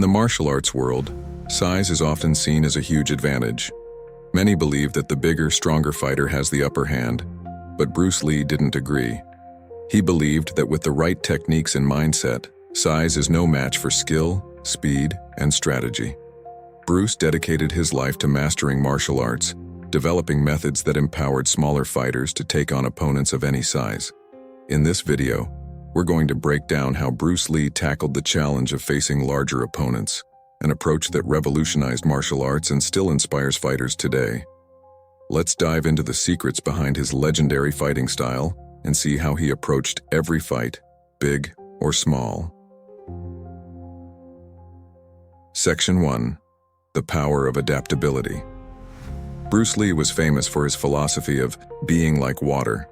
the martial arts world, size is often seen as a huge advantage. Many believe that the bigger, stronger fighter has the upper hand, but Bruce Lee didn't agree. He believed that with the right techniques and mindset, size is no match for skill, speed, and strategy. Bruce dedicated his life to mastering martial arts, developing methods that empowered smaller fighters to take on opponents of any size. In this video, we're going to break down how Bruce Lee tackled the challenge of facing larger opponents, an approach that revolutionized martial arts and still inspires fighters today. Let's dive into the secrets behind his legendary fighting style and see how he approached every fight, big or small. Section 1. The Power of Adaptability. Bruce Lee was famous for his philosophy of being like water.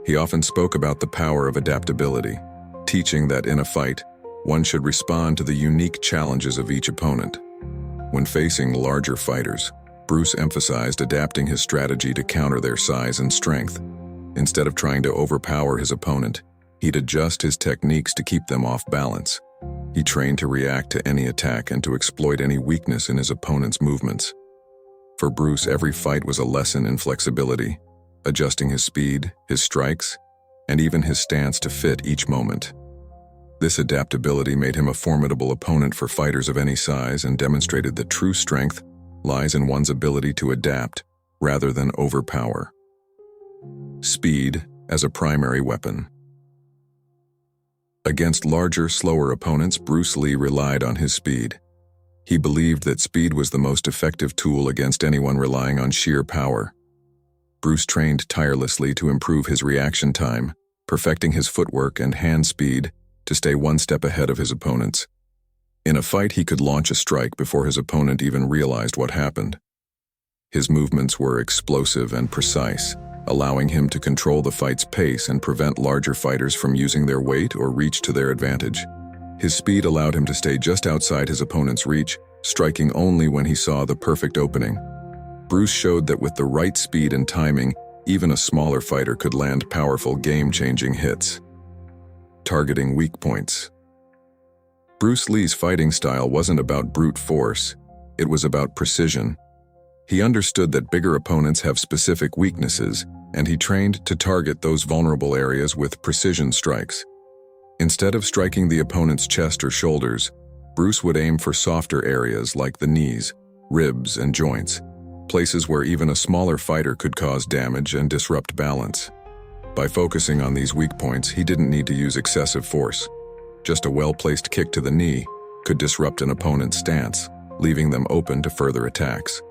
He often spoke about the power of adaptability, teaching that in a fight, one should respond to the unique challenges of each opponent. When facing larger fighters, Bruce emphasized adapting his strategy to counter their size and strength. Instead of trying to overpower his opponent, he'd adjust his techniques to keep them off balance. He trained to react to any attack and to exploit any weakness in his opponent's movements. For Bruce, every fight was a lesson in flexibility, adjusting his speed, his strikes, and even his stance to fit each moment. This adaptability made him a formidable opponent for fighters of any size and demonstrated that true strength lies in one's ability to adapt rather than overpower. Speed as a primary weapon. Against larger, slower opponents, Bruce Lee relied on his speed. He believed that speed was the most effective tool against anyone relying on sheer power. Bruce trained tirelessly to improve his reaction time, perfecting his footwork and hand speed to stay one step ahead of his opponents. In a fight, he could launch a strike before his opponent even realized what happened. His movements were explosive and precise, allowing him to control the fight's pace and prevent larger fighters from using their weight or reach to their advantage. His speed allowed him to stay just outside his opponent's reach, striking only when he saw the perfect opening. Bruce showed that with the right speed and timing, even a smaller fighter could land powerful, game-changing hits. Targeting weak points. Bruce Lee's fighting style wasn't about brute force, it was about precision. He understood that bigger opponents have specific weaknesses, and he trained to target those vulnerable areas with precision strikes. Instead of striking the opponent's chest or shoulders, Bruce would aim for softer areas like the knees, ribs, and joints, places where even a smaller fighter could cause damage and disrupt balance. By focusing on these weak points, he didn't need to use excessive force. Just a well-placed kick to the knee could disrupt an opponent's stance, leaving them open to further attacks.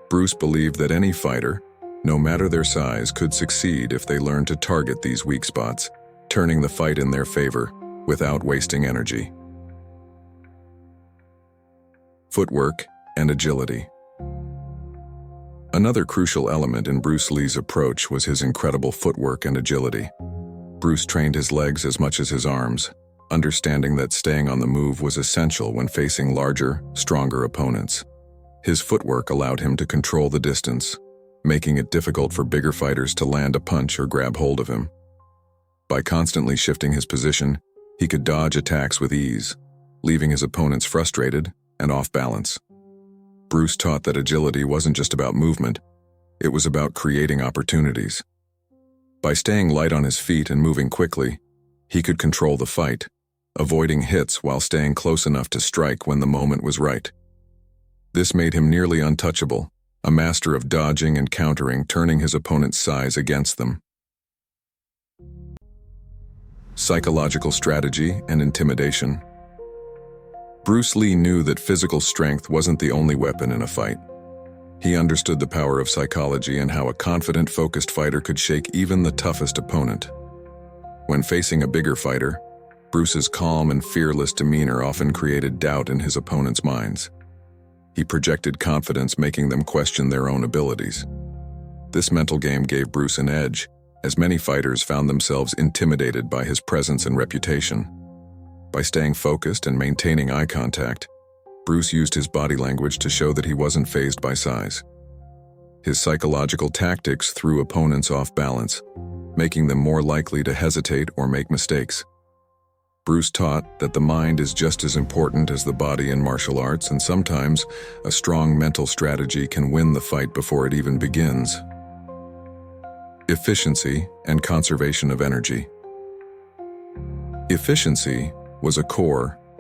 Bruce believed that any fighter, no matter their size, could succeed if they learned to target these weak spots, turning the fight in their favor without wasting energy. Footwork and agility. Another crucial element in Bruce Lee's approach was his incredible footwork and agility. Bruce trained his legs as much as his arms, understanding that staying on the move was essential when facing larger, stronger opponents. His footwork allowed him to control the distance, making it difficult for bigger fighters to land a punch or grab hold of him. By constantly shifting his position, he could dodge attacks with ease, leaving his opponents frustrated and off balance. Bruce taught that agility wasn't just about movement, it was about creating opportunities. By staying light on his feet and moving quickly, he could control the fight, avoiding hits while staying close enough to strike when the moment was right. This made him nearly untouchable, a master of dodging and countering, turning his opponent's size against them. Psychological strategy and intimidation. Bruce Lee knew that physical strength wasn't the only weapon in a fight. He understood the power of psychology and how a confident, focused fighter could shake even the toughest opponent. When facing a bigger fighter, Bruce's calm and fearless demeanor often created doubt in his opponents' minds. He projected confidence, making them question their own abilities. This mental game gave Bruce an edge, as many fighters found themselves intimidated by his presence and reputation. By staying focused and maintaining eye contact, Bruce used his body language to show that he wasn't fazed by size. His psychological tactics threw opponents off balance, making them more likely to hesitate or make mistakes. Bruce taught that the mind is just as important as the body in martial arts, and sometimes a strong mental strategy can win the fight before it even begins. Efficiency and conservation of energy. Efficiency was a core